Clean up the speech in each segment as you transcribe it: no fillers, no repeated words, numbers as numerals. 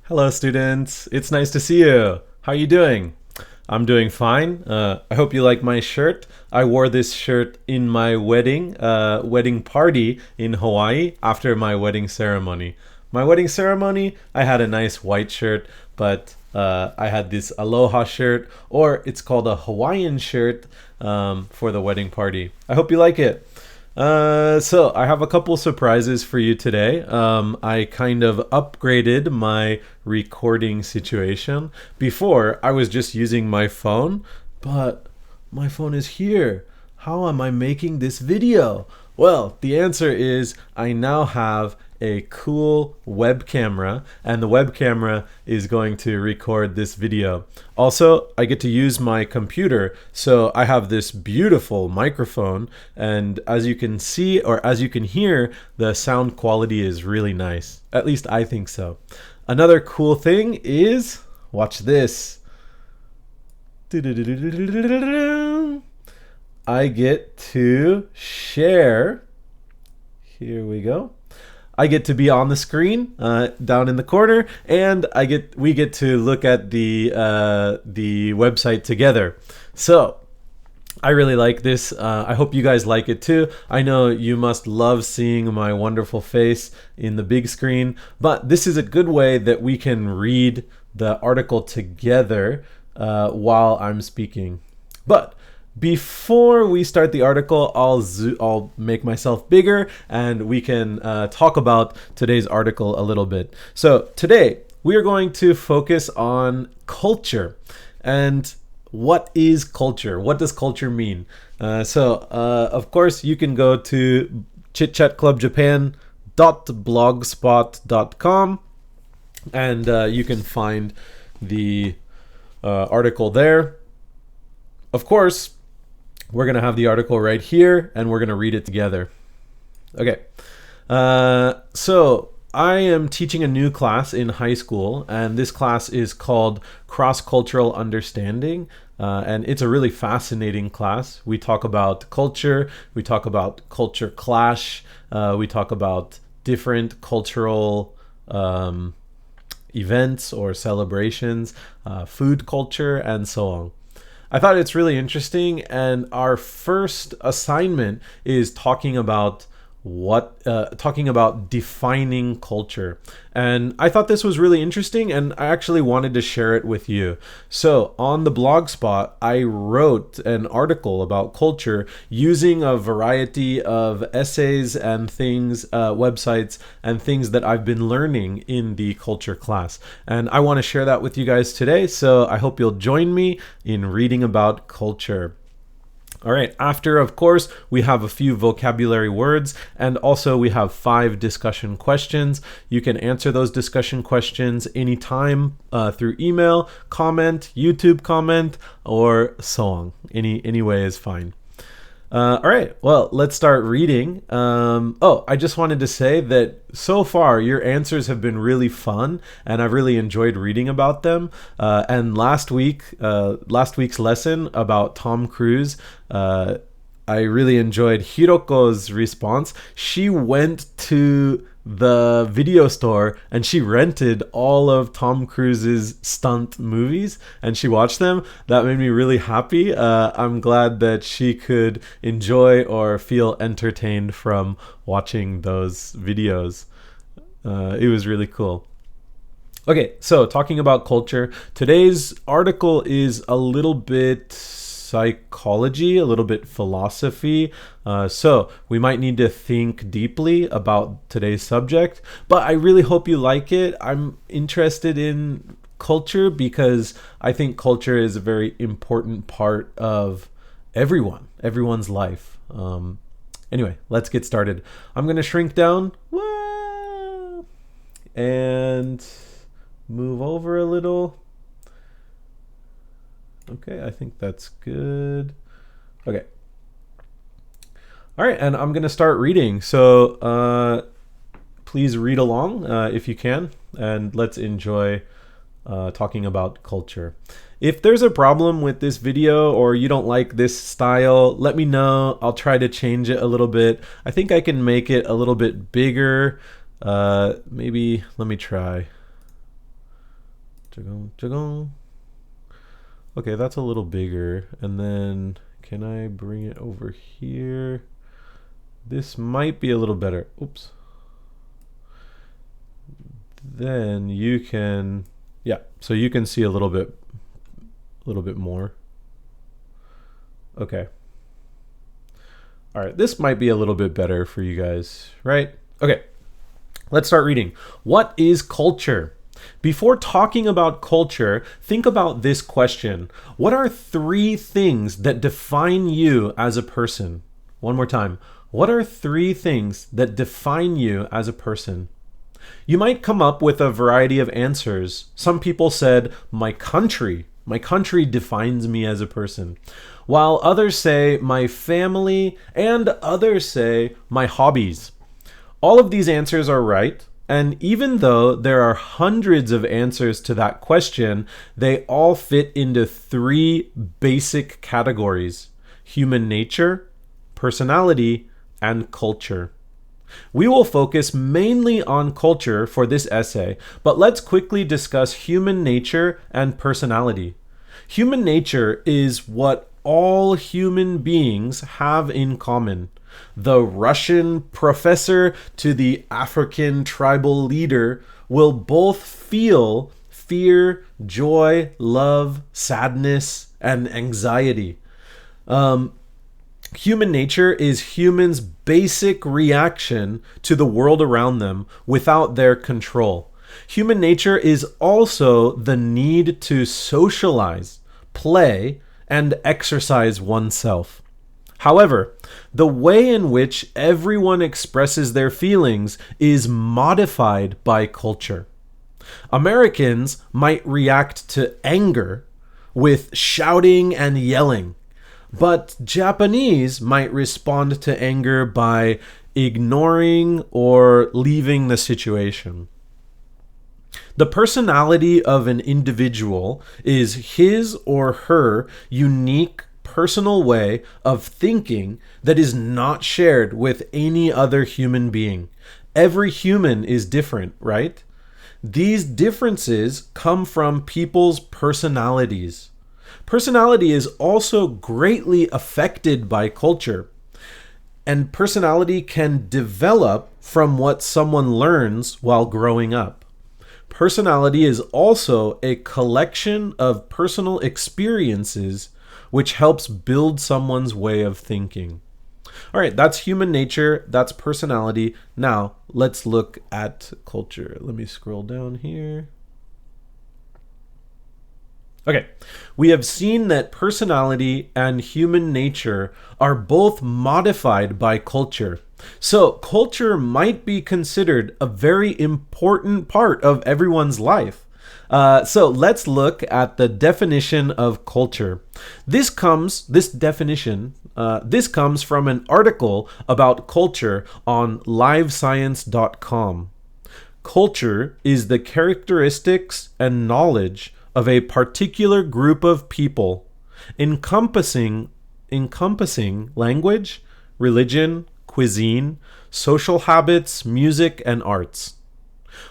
Hello, students. It's nice to see you. How are you doing? I'm doing fine. I hope you like my shirt. I wore this shirt in my wedding party in Hawaii after my wedding ceremony. My wedding ceremony, I had a nice white shirt, but I had this aloha shirt, or it's called a Hawaiian shirt, for the wedding party. I hope you like it. So I have a couple surprises for you today. I kind of upgraded my recording situation. Before, I was just using my phone, but my phone is here. How am I making this video? Well, the answer is I now have a cool web camera, and the web camera is going to record this video. Also, I get to use my computer, so I have this beautiful microphone, and as you can see, or as you can hear, the sound quality is really nice. At least I think so. Another cool thing is, watch this. I get to share. Here we go. I get to be on the screen down in the corner, and we get to look at the website together. So I really like this. I hope you guys like it too. I know you must love seeing my wonderful face in the big screen, but this is a good way that we can read the article together while I'm speaking. But before we start the article, I'll make myself bigger, and we can talk about today's article a little bit. So today we are going to focus on culture. And what is culture? What does culture mean? Of course, you can go to chitchatclubjapan.blogspot.com, and you can find the article there. Of course, we're going to have the article right here, and we're going to read it together. Okay. So I am teaching a new class in high school, and this class is called Cross-Cultural Understanding, and it's a really fascinating class. We talk about culture, we talk about culture clash, we talk about different cultural events or celebrations, food culture, and so on. I thought it's really interesting, and our first assignment is talking about defining culture. And I thought this was really interesting, and I actually wanted to share it with you. So on the blog spot, I wrote an article about culture using a variety of essays and things, websites and things that I've been learning in the culture class. And I want to share that with you guys today. So I hope you'll join me in reading about culture. All right, after, of course, we have a few vocabulary words, and also we have 5 discussion questions. You can answer those discussion questions anytime through email, comment, YouTube comment, or so on. Any way is fine. All right, well, let's start reading. I just wanted to say that so far your answers have been really fun, and I've really enjoyed reading about them. And last week's lesson about Tom Cruise, I really enjoyed Hiroko's response. She went to the video store and she rented all of Tom Cruise's stunt movies and she watched them. That made me really happy. I'm glad that she could enjoy or feel entertained from watching those videos. It was really cool. Okay, so talking about culture, today's article is a little bit psychology, a little bit philosophy. So we might need to think deeply about today's subject, but I really hope you like it. I'm interested in culture because I think culture is a very important part of everyone's life. Anyway, let's get started. I'm going to shrink down and move over a little. Okay, I think that's good. Okay. All right, and I'm going to start reading. So please read along if you can, and let's enjoy talking about culture. If there's a problem with this video or you don't like this style, let me know. I'll try to change it a little bit. I think I can make it a little bit bigger. Maybe, let me try. Okay, that's a little bigger. And then can I bring it over here? This might be a little better. Oops. Then you can, yeah, so you can see a little bit more. Okay. All right, this might be a little bit better for you guys, right? Okay, let's start reading. What is culture? Before talking about culture, think about this question. What are 3 things that define you as a person? One more time. What are 3 things that define you as a person? You might come up with a variety of answers. Some people said, my country. My country defines me as a person. While others say, my family, and others say, my hobbies. All of these answers are right. And even though there are hundreds of answers to that question, they all fit into 3 basic categories: human nature, personality, and culture. We will focus mainly on culture for this essay, but let's quickly discuss human nature and personality. Human nature is what all human beings have in common. The Russian professor to the African tribal leader will both feel fear, joy, love, sadness, and anxiety. Human nature is humans' basic reaction to the world around them without their control. Human nature is also the need to socialize, play, and exercise oneself. However, the way in which everyone expresses their feelings is modified by culture. Americans might react to anger with shouting and yelling, but Japanese might respond to anger by ignoring or leaving the situation. The personality of an individual is his or her unique personal way of thinking that is not shared with any other human being. Every human is different, right? These differences come from people's personalities. Personality is also greatly affected by culture, and personality can develop from what someone learns while growing up. Personality is also a collection of personal experiences which helps build someone's way of thinking. All right, that's human nature, that's personality. Now, let's look at culture. Let me scroll down here. Okay, we have seen that personality and human nature are both modified by culture. So, culture might be considered a very important part of everyone's life. So let's look at the definition of culture. This comes from an article about culture on livescience.com. Culture is the characteristics and knowledge of a particular group of people, encompassing language, religion, cuisine, social habits, music, and arts.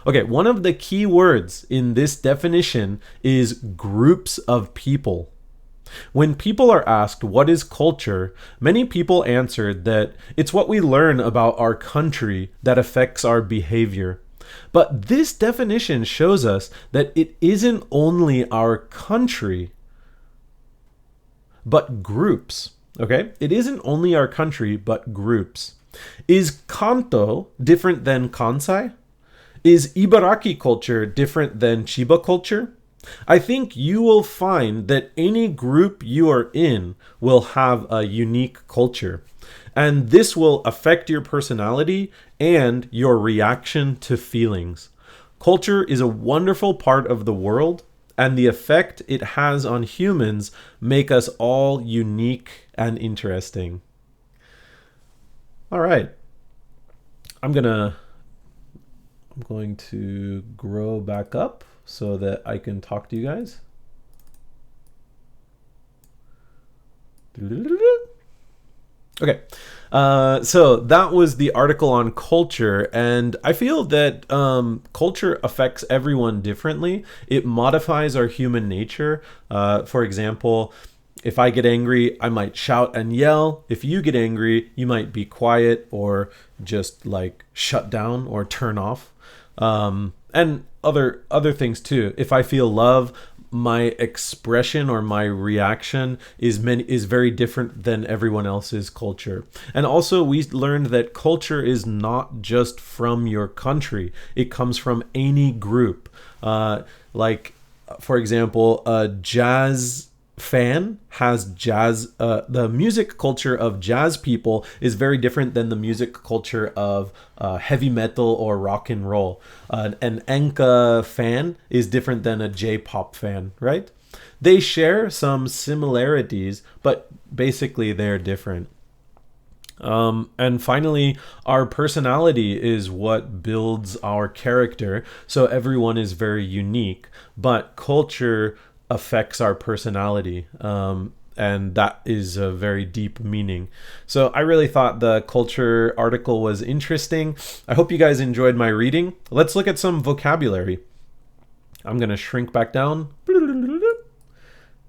Okay, one of the key words in this definition is groups of people. When people are asked what is culture, many people answered that it's what we learn about our country that affects our behavior. But this definition shows us that it isn't only our country, but groups. Okay? It isn't only our country, but groups. Is Kanto different than Kansai? Is Ibaraki culture different than Chiba culture? I think you will find that any group you are in will have a unique culture, and this will affect your personality and your reaction to feelings. Culture is a wonderful part of the world, and the effect it has on humans make us all unique and interesting. All right. I'm going to grow back up so that I can talk to you guys. Okay. So that was the article on culture, and I feel that culture affects everyone differently. It modifies our human nature. For example, if I get angry, I might shout and yell. If you get angry, you might be quiet or just like shut down or turn off. And other things too. If I feel love, my expression or my reaction is very different than everyone else's culture. And also we learned that culture is not just from your country. It comes from any group. Like for example, a jazz fan has jazz. The music culture of jazz people is very different than the music culture of heavy metal or rock and roll. An Enka fan is different than a J-pop fan, right? They share some similarities, but basically they're different. And finally, our personality is what builds our character. So everyone is very unique, but culture affects our personality. And that is a very deep meaning. So I really thought the culture article was interesting. I hope you guys enjoyed my reading. Let's look at some vocabulary. I'm going to shrink back down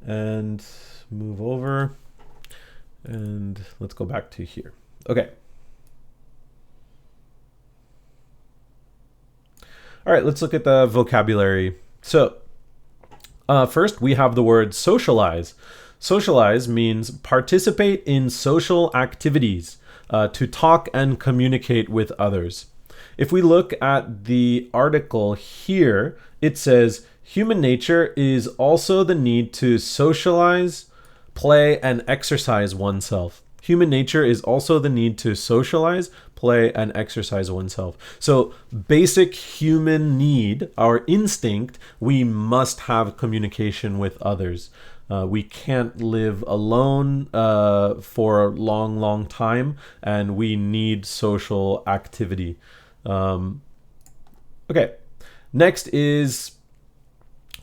and move over. And let's go back to here. Okay. All right, let's look at the vocabulary. So first, we have the word socialize. Socialize means participate in social activities, to talk and communicate with others. If we look at the article here, it says human nature is also the need to socialize, play, and exercise oneself. Human nature is also the need to socialize, play, and exercise oneself. So basic human need, our instinct, we must have communication with others. We can't live alone for a long, long time, and we need social activity. Okay, next is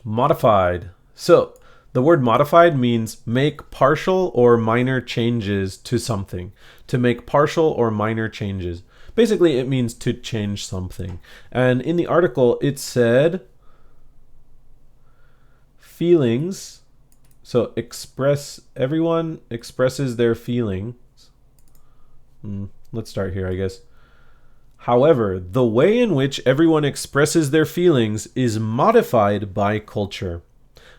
modified. So the word modified means make partial or minor changes to something. To make partial or minor changes. Basically, it means to change something. And in the article, it said feelings. So everyone expresses their feelings. Let's start here, I guess. However, the way in which everyone expresses their feelings is modified by culture.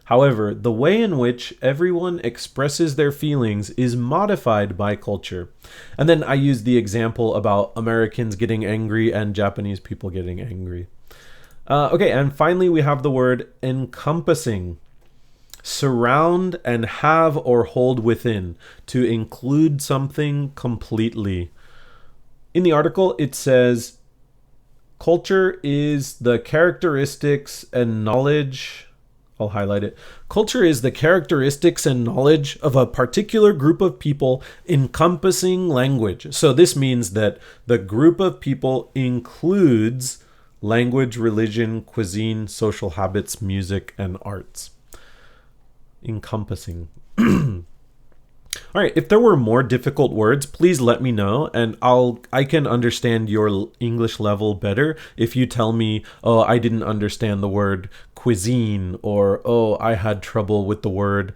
However, the way in which everyone expresses their feelings is modified by culture. And then I use the example about Americans getting angry and Japanese people getting angry. Okay, and finally we have the word encompassing. Surround and have or hold within, to include something completely. In the article, it says, culture is the characteristics and knowledge. I'll highlight it. Culture is the characteristics and knowledge of a particular group of people encompassing language. So this means that the group of people includes language, religion, cuisine, social habits, music, and arts. Encompassing. All right, if there were more difficult words, please let me know, and I can understand your English level better if you tell me, oh, I didn't understand the word cuisine, or oh, I had trouble with the word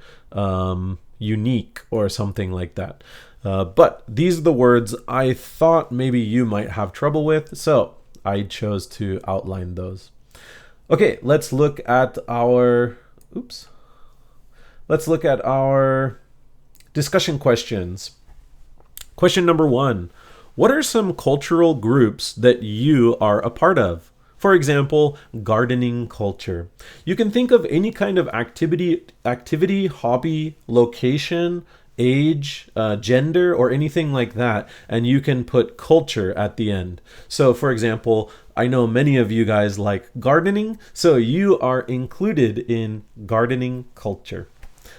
unique, or something like that. But these are the words I thought maybe you might have trouble with, so I chose to outline those. Okay, let's look at our discussion questions. Question number 1. What are some cultural groups that you are a part of? For example, gardening culture. You can think of any kind of activity, hobby, location, age, gender, or anything like that, and you can put culture at the end. So for example, I know many of you guys like gardening, so you are included in gardening culture.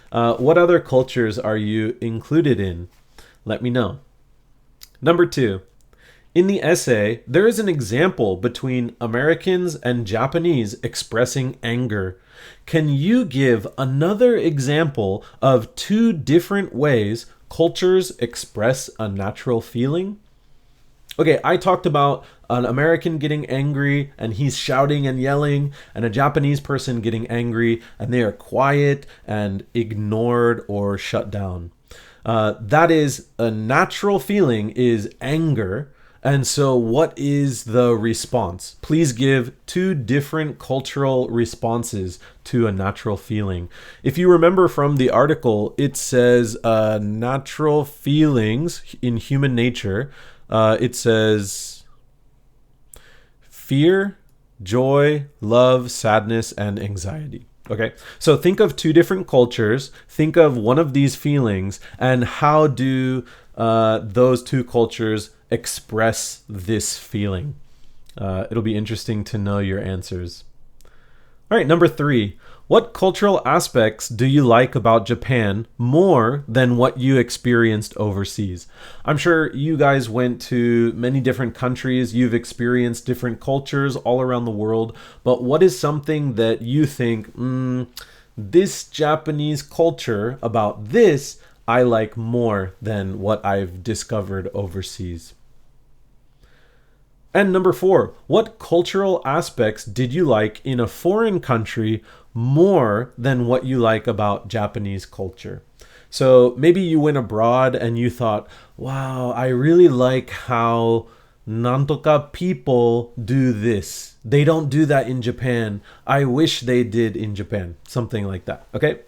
What other cultures are you included in? Let me know. Number 2. In the essay, there is an example between Americans and Japanese expressing anger. Can you give another example of 2 different ways cultures express a natural feeling. Okay, I talked about an American getting angry and he's shouting and yelling, and a Japanese person getting angry and they are quiet and ignored or shut down. That is a natural feeling, is anger. And so, what is the response? Please give two different cultural responses to a natural feeling. If you remember from the article, it says natural feelings in human nature. It says fear, joy, love, sadness, and anxiety. Okay, so think of two different cultures. Think of one of these feelings, and how do those two cultures express this feeling? It'll be interesting to know your answers. All right, number 3. What cultural aspects do you like about Japan more than what you experienced overseas? I'm sure you guys went to many different countries. You've experienced different cultures all around the world. But what is something that you think, this Japanese culture about this, I like more than what I've discovered overseas? And number 4, what cultural aspects did you like in a foreign country more than what you like about Japanese culture? So maybe you went abroad and you thought, wow, I really like how Nantoka people do this. They don't do that in Japan. I wish they did in Japan. Something like that. Okay?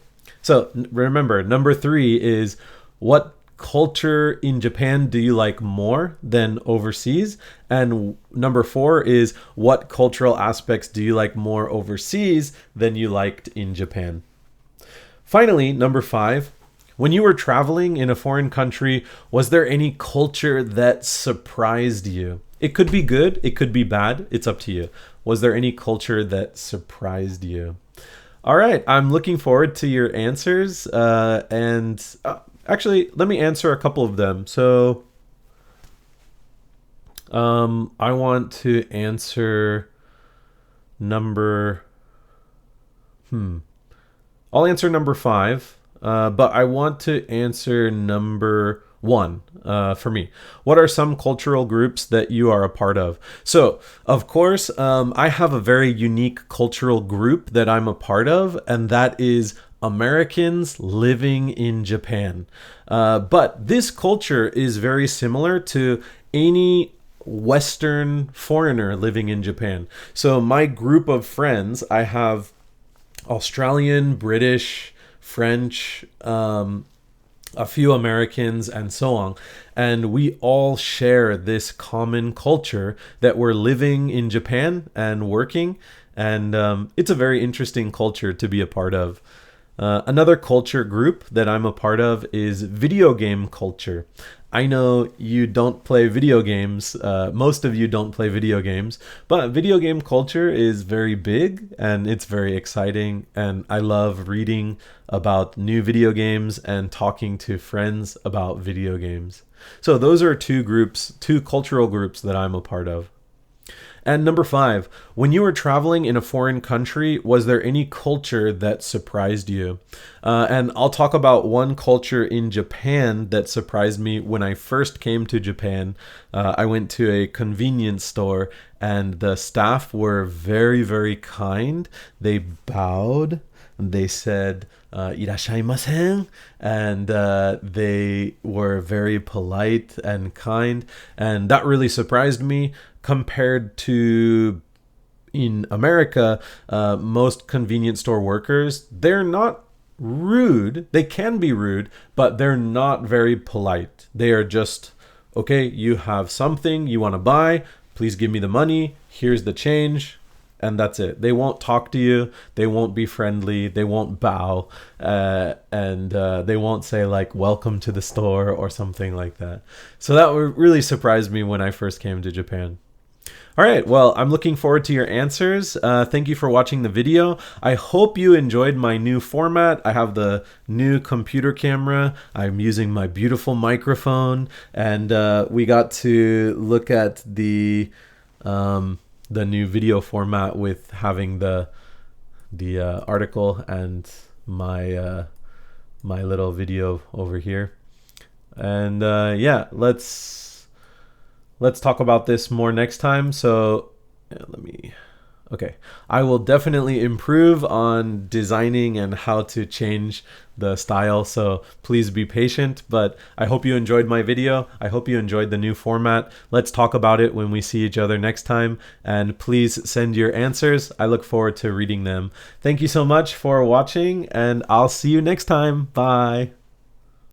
So remember, number 3 is what culture in Japan do you like more than overseas? And number 4 is what cultural aspects do you like more overseas than you liked in Japan? Finally, number 5, when you were traveling in a foreign country, was there any culture that surprised you? It could be good, it could be bad, it's up to you. Was there any culture that surprised you? All right, I'm looking forward to your answers, actually, let me answer a couple of them. So, I want to answer number... I'll answer number 5, but I want to answer number 1 for me. What are some cultural groups that you are a part of? So, of course, I have a very unique cultural group that I'm a part of, and that is Americans living in Japan. But this culture is very similar to any Western foreigner living in Japan. So my group of friends, I have Australian, British, French, a few Americans, and so on. And we all share this common culture that we're living in Japan and working. And it's a very interesting culture to be a part of. Another culture group that I'm a part of is video game culture. I know you don't play video games. Most of you don't play video games, but video game culture is very big and it's very exciting. And I love reading about new video games and talking to friends about video games. So those are two cultural groups that I'm a part of. And number 5, when you were traveling in a foreign country, was there any culture that surprised you? And I'll talk about one culture in Japan that surprised me when I first came to Japan. I went to a convenience store and the staff were very, very kind. They bowed. They said, "Irashaimasen," and they were very polite and kind. And that really surprised me. Compared to in America, most convenience store workers, they're not rude. They can be rude, but they're not very polite. They are just, okay, you have something you want to buy, please give me the money, here's the change, and that's it. They won't talk to you, they won't be friendly, they won't bow, and they won't say like, welcome to the store or something like that. So that really surprised me when I first came to Japan. All right, well, I'm looking forward to your answers. Thank you for watching the video. I hope you enjoyed my new format. I have the new computer camera. I'm using my beautiful microphone, and we got to look at the new video format with having the article and my little video over here. And yeah, let's talk about this more next time. So yeah, okay. I will definitely improve on designing and how to change the style. So please be patient. But I hope you enjoyed my video. I hope you enjoyed the new format. Let's talk about it when we see each other next time. And please send your answers. I look forward to reading them. Thank you so much for watching, and I'll see you next time. Bye.